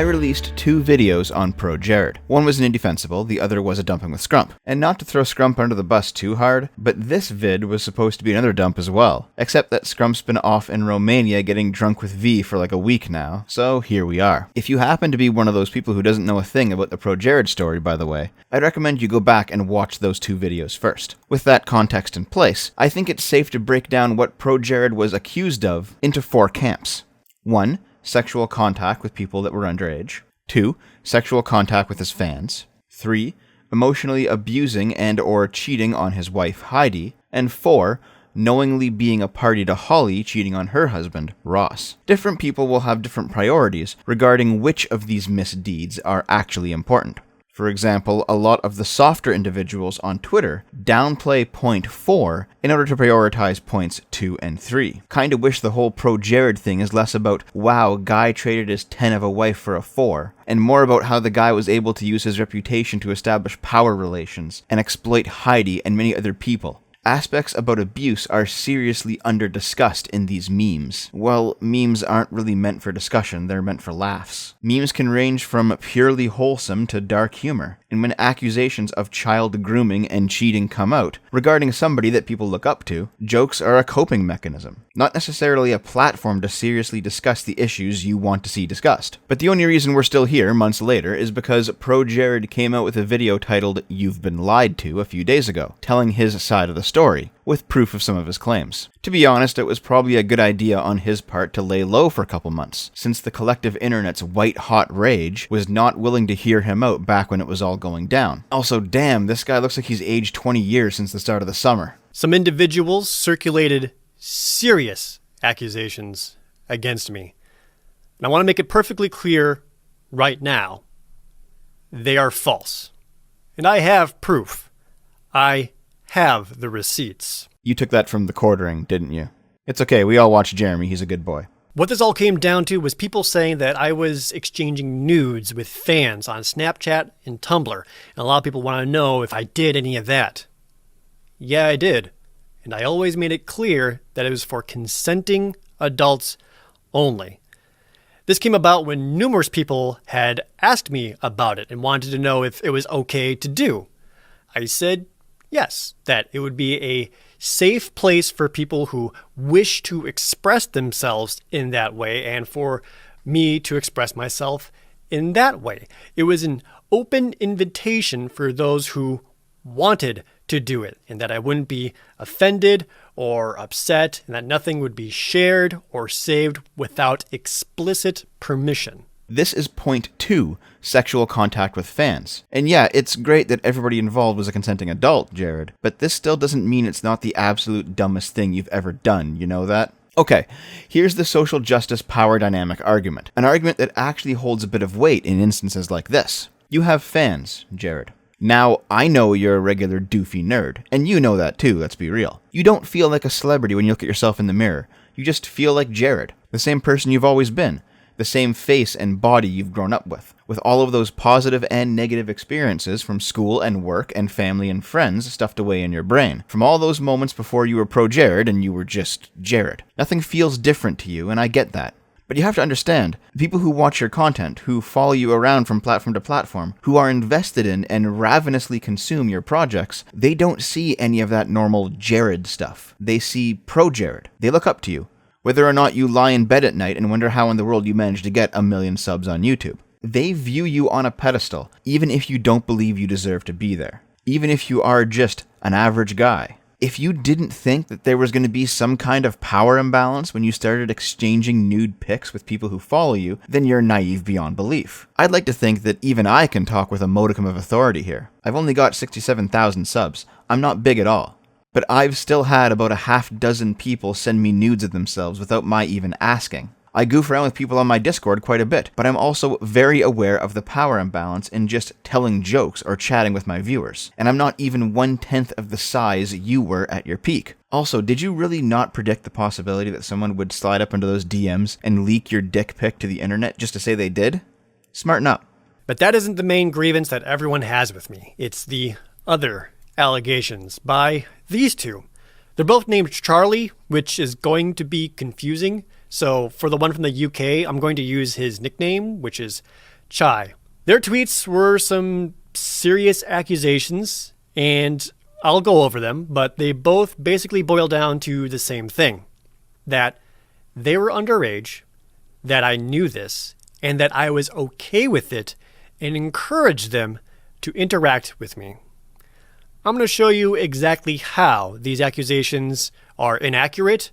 I released 2 videos on ProJared. One was an indie-fensible, the other was a dumping with Scrump. And not to throw Scrump under the bus too hard, but this vid was supposed to be another dump as well. Except that Scrump's been off in Romania getting drunk with V for like a week now, so here we are. If you happen to be one of those people who doesn't know a thing about the ProJared story, by the way, I'd recommend you go back and watch those 2 videos first. With that context in place, I think it's safe to break down what ProJared was accused of into 4 camps. 1. Sexual contact with people that were underage. 2. Sexual contact with his fans. 3. Emotionally abusing and or cheating on his wife Heidi. And 4. Knowingly being a party to Holly cheating on her husband, Ross. Different people will have different priorities regarding which of these misdeeds are actually important. For example, a lot of the softer individuals on Twitter downplay point 4 in order to prioritize points 2 and 3. Kinda wish the whole ProJared thing is less about, wow, guy traded his 10 of a wife for a 4, and more about how the guy was able to use his reputation to establish power relations and exploit Heidi and many other people. Aspects about abuse are seriously under-discussed in these memes. Well, memes aren't really meant for discussion, they're meant for laughs. Memes can range from purely wholesome to dark humor, and when accusations of child grooming and cheating come out, regarding somebody that people look up to, jokes are a coping mechanism, not necessarily a platform to seriously discuss the issues you want to see discussed. But the only reason we're still here months later is because ProJared came out with a video titled "You've Been Lied To" a few days ago, telling his side of the story, with proof of some of his claims. To be honest, it was probably a good idea on his part to lay low for a couple months, since the collective internet's white-hot rage was not willing to hear him out back when it was all going down. Also, damn, this guy looks like he's aged 20 years since the start of the summer. Some individuals circulated serious accusations against me. And I want to make it perfectly clear right now, they are false. And I have proof. I have the receipts. You took that from the quartering, didn't you? It's okay, we all watch Jeremy, he's a good boy. What this all came down to was people saying that I was exchanging nudes with fans on Snapchat and Tumblr. And a lot of people want to know if I did any of that. Yeah, I did. And I always made it clear that it was for consenting adults only. This came about when numerous people had asked me about it and wanted to know if it was okay to do. I said yes, that it would be a safe place for people who wish to express themselves in that way and for me to express myself in that way. It was an open invitation for those who wanted to do it, and that I wouldn't be offended or upset, and that nothing would be shared or saved without explicit permission. This is point 2, sexual contact with fans. And yeah, it's great that everybody involved was a consenting adult, Jared, but this still doesn't mean it's not the absolute dumbest thing you've ever done, you know that? Okay, here's the social justice power dynamic argument. An argument that actually holds a bit of weight in instances like this. You have fans, Jared. Now, I know you're a regular doofy nerd, and you know that too, let's be real. You don't feel like a celebrity when you look at yourself in the mirror. You just feel like Jared, the same person you've always been. The same face and body you've grown up with all of those positive and negative experiences from school and work and family and friends stuffed away in your brain. From all those moments before you were ProJared and you were just Jared. Nothing feels different to you, and I get that. But you have to understand, the people who watch your content, who follow you around from platform to platform, who are invested in and ravenously consume your projects, they don't see any of that normal Jared stuff. They see ProJared. They look up to you. Whether or not you lie in bed at night and wonder how in the world you managed to get 1 million subs on YouTube. They view you on a pedestal, even if you don't believe you deserve to be there. Even if you are just an average guy. If you didn't think that there was going to be some kind of power imbalance when you started exchanging nude pics with people who follow you, then you're naive beyond belief. I'd like to think that even I can talk with a modicum of authority here. I've only got 67,000 subs. I'm not big at all. But I've still had about a half dozen people send me nudes of themselves without my even asking. I goof around with people on my Discord quite a bit, but I'm also very aware of the power imbalance in just telling jokes or chatting with my viewers. And I'm not even 1/10 of the size you were at your peak. Also, did you really not predict the possibility that someone would slide up into those DMs and leak your dick pic to the internet just to say they did? Smarten up. But that isn't the main grievance that everyone has with me. It's the other allegations by these two. They're both named Charlie, which is going to be confusing. So for the one from the UK, I'm going to use his nickname, which is Chai. Their tweets were some serious accusations, and I'll go over them, but they both basically boil down to the same thing. That they were underage, that I knew this, and that I was okay with it, and encouraged them to interact with me. I'm going to show you exactly how these accusations are inaccurate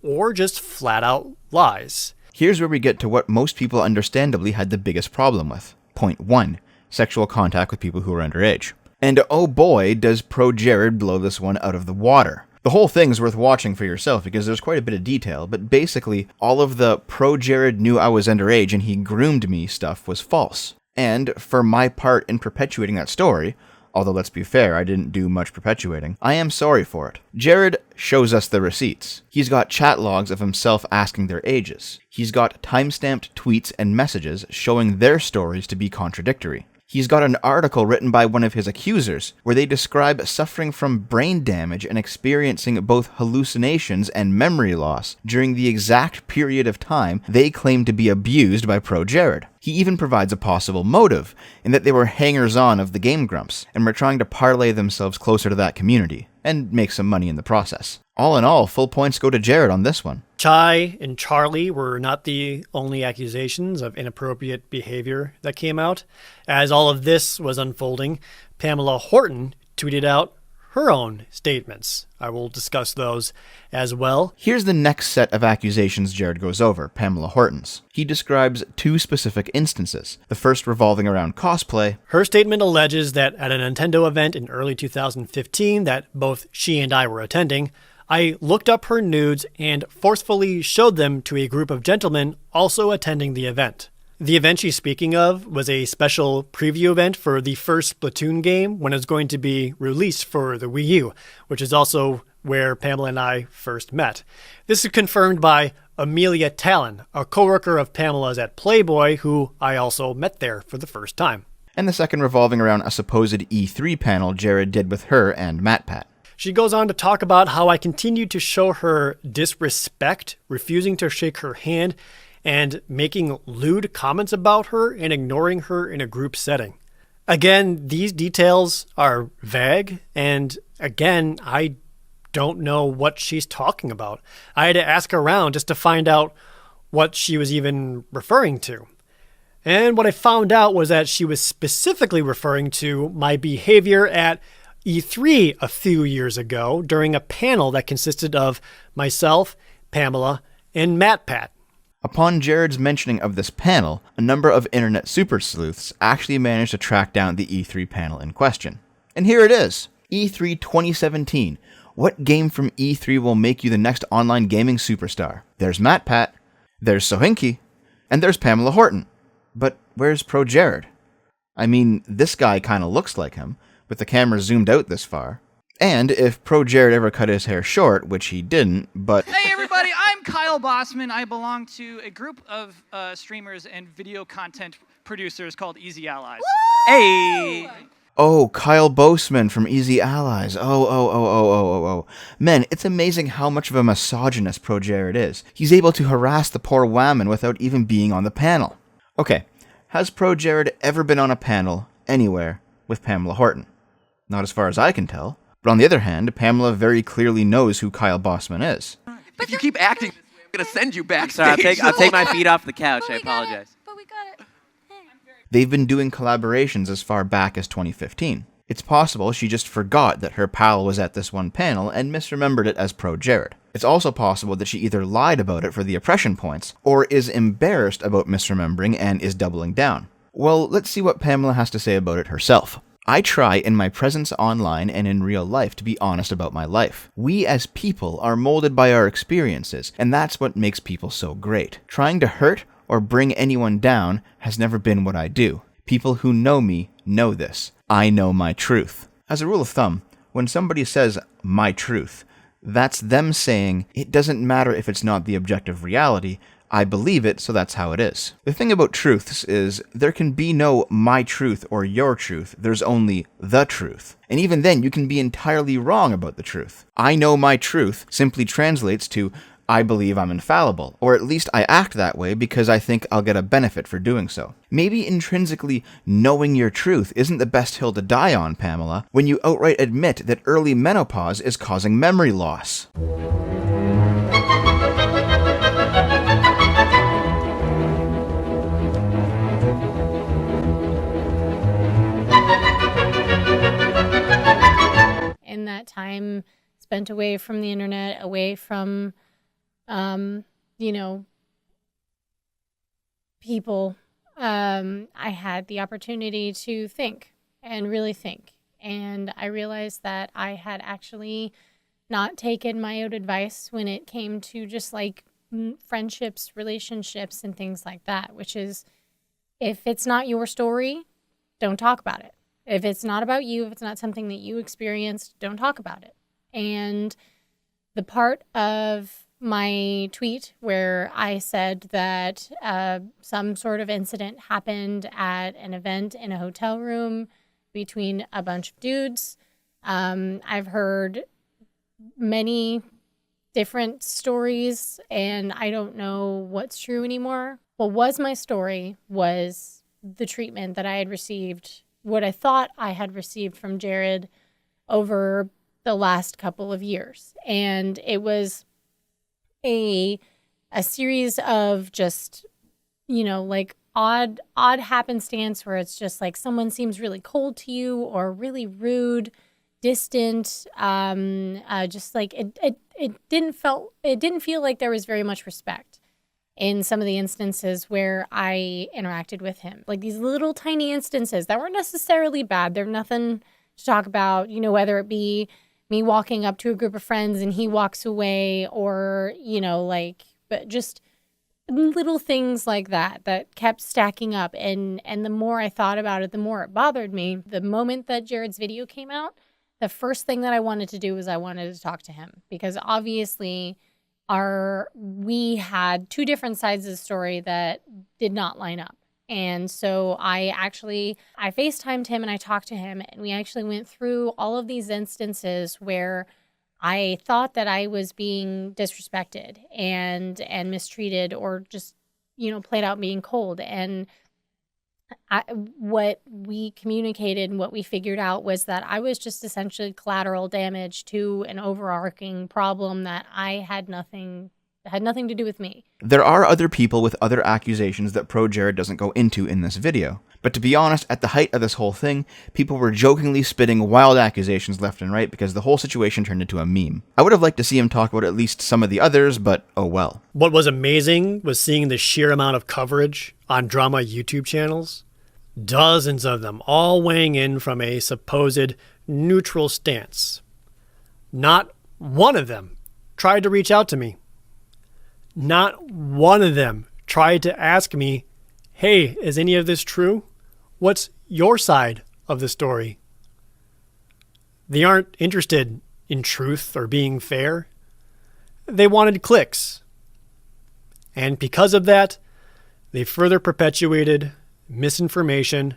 or just flat out lies. Here's where we get to what most people understandably had the biggest problem with. Point 1. Sexual contact with people who are underage. And oh boy, does ProJared blow this one out of the water. The whole thing's worth watching for yourself because there's quite a bit of detail, but basically, all of the ProJared knew I was underage and he groomed me stuff was false. And for my part in perpetuating that story, although let's be fair, I didn't do much perpetuating, I am sorry for it. Jared shows us the receipts. He's got chat logs of himself asking their ages. He's got timestamped tweets and messages showing their stories to be contradictory. He's got an article written by one of his accusers where they describe suffering from brain damage and experiencing both hallucinations and memory loss during the exact period of time they claim to be abused by ProJared. He even provides a possible motive in that they were hangers-on of the Game Grumps and were trying to parlay themselves closer to that community and make some money in the process. All in all, full points go to Jared on this one. Chai and Charlie were not the only accusations of inappropriate behavior that came out. As all of this was unfolding, Pamela Horton tweeted out her own statements. I will discuss those as well. Here's the next set of accusations Jared goes over, Pamela Horton's. He describes 2 specific instances, the first revolving around cosplay. Her statement alleges that at a Nintendo event in early 2015 that both she and I were attending, I looked up her nudes and forcefully showed them to a group of gentlemen also attending the event. The event she's speaking of was a special preview event for the first Splatoon game when it was going to be released for the Wii U, which is also where Pamela and I first met. This is confirmed by Amelia Talon, a coworker of Pamela's at Playboy, who I also met there for the first time. And the second revolving around a supposed E3 panel Jared did with her and MatPat. She goes on to talk about how I continued to show her disrespect, refusing to shake her hand, and making lewd comments about her and ignoring her in a group setting. Again, these details are vague, and again, I don't know what she's talking about. I had to ask around just to find out what she was even referring to. And what I found out was that she was specifically referring to my behavior at E3 a few years ago during a panel that consisted of myself, Pamela, and MatPat. Upon Jared's mentioning of this panel, a number of internet super sleuths actually managed to track down the E3 panel in question. And here it is, E3 2017. What game from E3 will make you the next online gaming superstar? There's MatPat, there's Sohinki, and there's Pamela Horton. But where's ProJared? I mean, this guy kinda looks like him, with the camera zoomed out this far. And if ProJared ever cut his hair short, which he didn't, but... Hey everybody, I'm Kyle Bossman. I belong to a group of streamers and video content producers called Easy Allies. Woo! Hey! Oh, Kyle Boseman from Easy Allies. Oh. Man, it's amazing how much of a misogynist ProJared is. He's able to harass the poor whammon without even being on the panel. Okay, has ProJared ever been on a panel, anywhere, with Pamela Horton? Not as far as I can tell. But on the other hand, Pamela very clearly knows who Kyle Bossman is. But if you keep acting this way, I'm going to send you backstage. Sorry, I'll take my feet off the couch. I we got apologize. it. But we got it. They've been doing collaborations as far back as 2015. It's possible she just forgot that her pal was at this one panel and misremembered it as ProJared. It's also possible that she either lied about it for the oppression points, or is embarrassed about misremembering and is doubling down. Well, let's see what Pamela has to say about it herself. I try in my presence online and in real life to be honest about my life. We as people are molded by our experiences, and that's what makes people so great. Trying to hurt or bring anyone down has never been what I do. People who know me know this. I know my truth. As a rule of thumb, when somebody says my truth, that's them saying it doesn't matter if it's not the objective reality, I believe it, so that's how it is. The thing about truths is there can be no my truth or your truth, there's only the truth. And even then, you can be entirely wrong about the truth. I know my truth simply translates to I believe I'm infallible, or at least I act that way because I think I'll get a benefit for doing so. Maybe intrinsically knowing your truth isn't the best hill to die on, Pamela, when you outright admit that early menopause is causing memory loss. In that time spent away from the internet, away from, people, I had the opportunity to think and really think. And I realized that I had actually not taken my own advice when it came to just like friendships, relationships, and things like that, which is, if it's not your story, don't talk about it. If it's not about you, if it's not something that you experienced, don't talk about it. And the part of my tweet where I said that some sort of incident happened at an event in a hotel room between a bunch of dudes, I've heard many different stories, and I don't know what's true anymore. What was my story was the treatment that I had received, what I thought I had received from Jared over the last couple of years. And it was a series of just, like odd happenstance where it's just like someone seems really cold to you or really rude, distant, just like it didn't feel like there was very much respect in some of the instances where I interacted with him. Like these little tiny instances that weren't necessarily bad. They're nothing to talk about, whether it be me walking up to a group of friends and he walks away, or, but just little things like that kept stacking up. And the more I thought about it, the more it bothered me. The moment that Jared's video came out, the first thing that I wanted to do was I wanted to talk to him, because obviously we had two different sides of the story that did not line up. And so I FaceTimed him and I talked to him, and we actually went through all of these instances where I thought that I was being disrespected and mistreated, or just, played out being cold. And what we communicated and what we figured out was that I was just essentially collateral damage to an overarching problem that had nothing to do with me. There are other people with other accusations that ProJared doesn't go into in this video. But to be honest, at the height of this whole thing, people were jokingly spitting wild accusations left and right because the whole situation turned into a meme. I would have liked to see him talk about at least some of the others, but oh well. What was amazing was seeing the sheer amount of coverage on drama YouTube channels. Dozens of them, all weighing in from a supposed neutral stance. Not one of them tried to reach out to me. Not one of them tried to ask me, hey, is any of this true? What's your side of the story? They aren't interested in truth or being fair. They wanted clicks. And because of that, they further perpetuated misinformation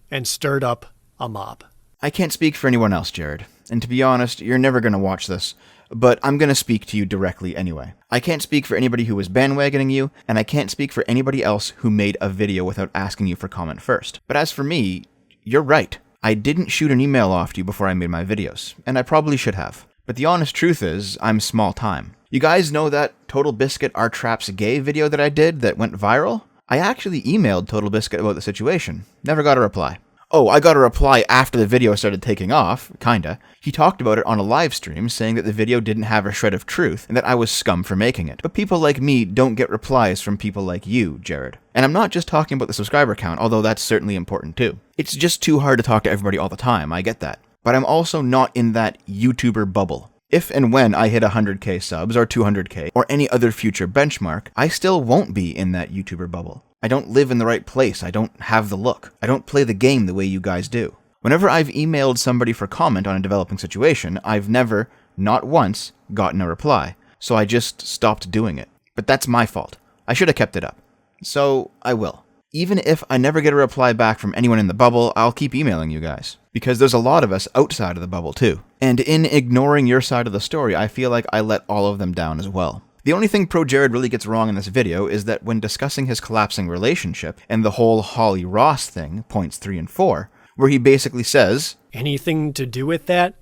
and stirred up a mob. I can't speak for anyone else, Jared. And to be honest, you're never going to watch this, but I'm going to speak to you directly anyway. I can't speak for anybody who was bandwagoning you, and I can't speak for anybody else who made a video without asking you for comment first. But as for me, you're right. I didn't shoot an email off to you before I made my videos, and I probably should have. But the honest truth is, I'm small time. You guys know that Total Biscuit Our Traps Gay video that I did that went viral? I actually emailed Total Biscuit about the situation. Never got a reply. Oh, I got a reply after the video started taking off, kinda. He talked about it on a live stream, saying that the video didn't have a shred of truth, and that I was scum for making it. But people like me don't get replies from people like you, Jared. And I'm not just talking about the subscriber count, although that's certainly important too. It's just too hard to talk to everybody all the time, I get that. But I'm also not in that YouTuber bubble. If and when I hit 100k subs, or 200k, or any other future benchmark, I still won't be in that YouTuber bubble. I don't live in the right place. I don't have the look. I don't play the game the way you guys do. Whenever I've emailed somebody for comment on a developing situation, I've never, not once, gotten a reply. So I just stopped doing it. But that's my fault. I should have kept it up. So I will. Even if I never get a reply back from anyone in the bubble, I'll keep emailing you guys. Because there's a lot of us outside of the bubble too. And in ignoring your side of the story, I feel like I let all of them down as well. The only thing ProJared really gets wrong in this video is that when discussing his collapsing relationship and the whole Holly Ross thing, points 3 and 4, where he basically says, anything to do with that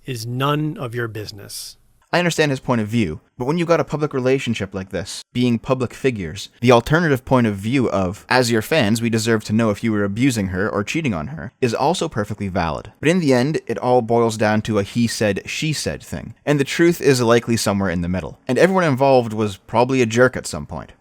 is none of your business. I understand his point of view, but when you got a public relationship like this, being public figures, the alternative point of view of, as your fans, we deserve to know if you were abusing her or cheating on her, is also perfectly valid. But in the end, it all boils down to a he said, she said thing, and the truth is likely somewhere in the middle. And everyone involved was probably a jerk at some point.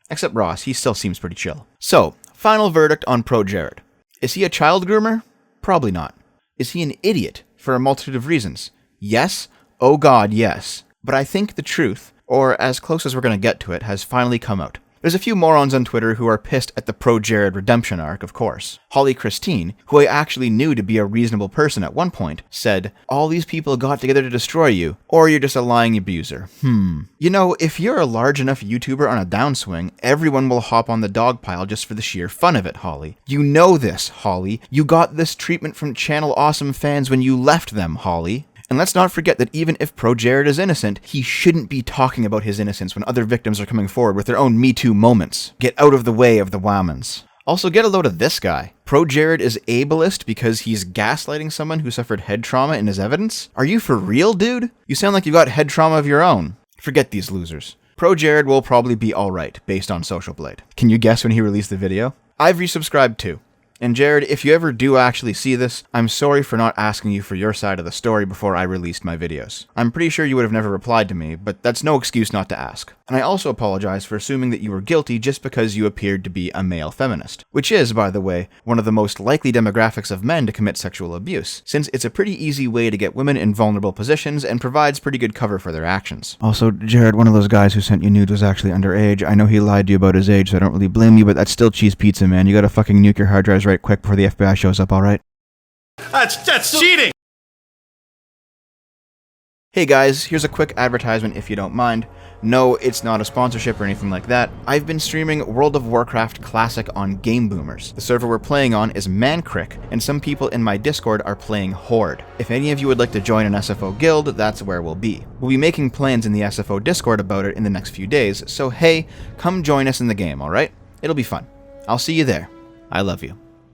Except Ross, he still seems pretty chill. So, final verdict on ProJared. Is he a child groomer? Probably not. Is he an idiot for a multitude of reasons? Yes. Oh god, yes. But I think the truth, or as close as we're going to get to it, has finally come out. There's a few morons on Twitter who are pissed at the ProJared redemption arc, of course. Holly Christine, who I actually knew to be a reasonable person at one point, said, all these people got together to destroy you, or you're just a lying abuser. You know, if you're a large enough YouTuber on a downswing, everyone will hop on the dog pile just for the sheer fun of it, Holly. You know this, Holly. You got this treatment from Channel Awesome fans when you left them, Holly. And let's not forget that even if ProJared is innocent, he shouldn't be talking about his innocence when other victims are coming forward with their own Me Too moments. Get out of the way of the whammons. Also, get a load of this guy. ProJared is ableist because he's gaslighting someone who suffered head trauma in his evidence? Are you for real, dude? You sound like you got head trauma of your own. Forget these losers. ProJared will probably be alright, based on Social Blade. Can you guess when he released the video? I've resubscribed too. And Jared, if you ever do actually see this, I'm sorry for not asking you for your side of the story before I released my videos. I'm pretty sure you would have never replied to me, but that's no excuse not to ask. And I also apologize for assuming that you were guilty just because you appeared to be a male feminist. Which is, by the way, one of the most likely demographics of men to commit sexual abuse, since it's a pretty easy way to get women in vulnerable positions and provides pretty good cover for their actions. Also, Jared, one of those guys who sent you nudes was actually underage. I know he lied to you about his age, so I don't really blame you, but that's still cheese pizza, man. You gotta fucking nuke your hard drives right quick before the FBI shows up, alright? That's cheating! Hey guys, here's a quick advertisement if you don't mind. No, it's not a sponsorship or anything like that. I've been streaming World of Warcraft Classic on Game Boomers. The server we're playing on is Mancrick, and some people in my Discord are playing Horde. If any of you would like to join an SFO guild, that's where we'll be. We'll be making plans in the SFO Discord about it in the next few days, so hey, come join us in the game, alright? It'll be fun. I'll see you there. I love you.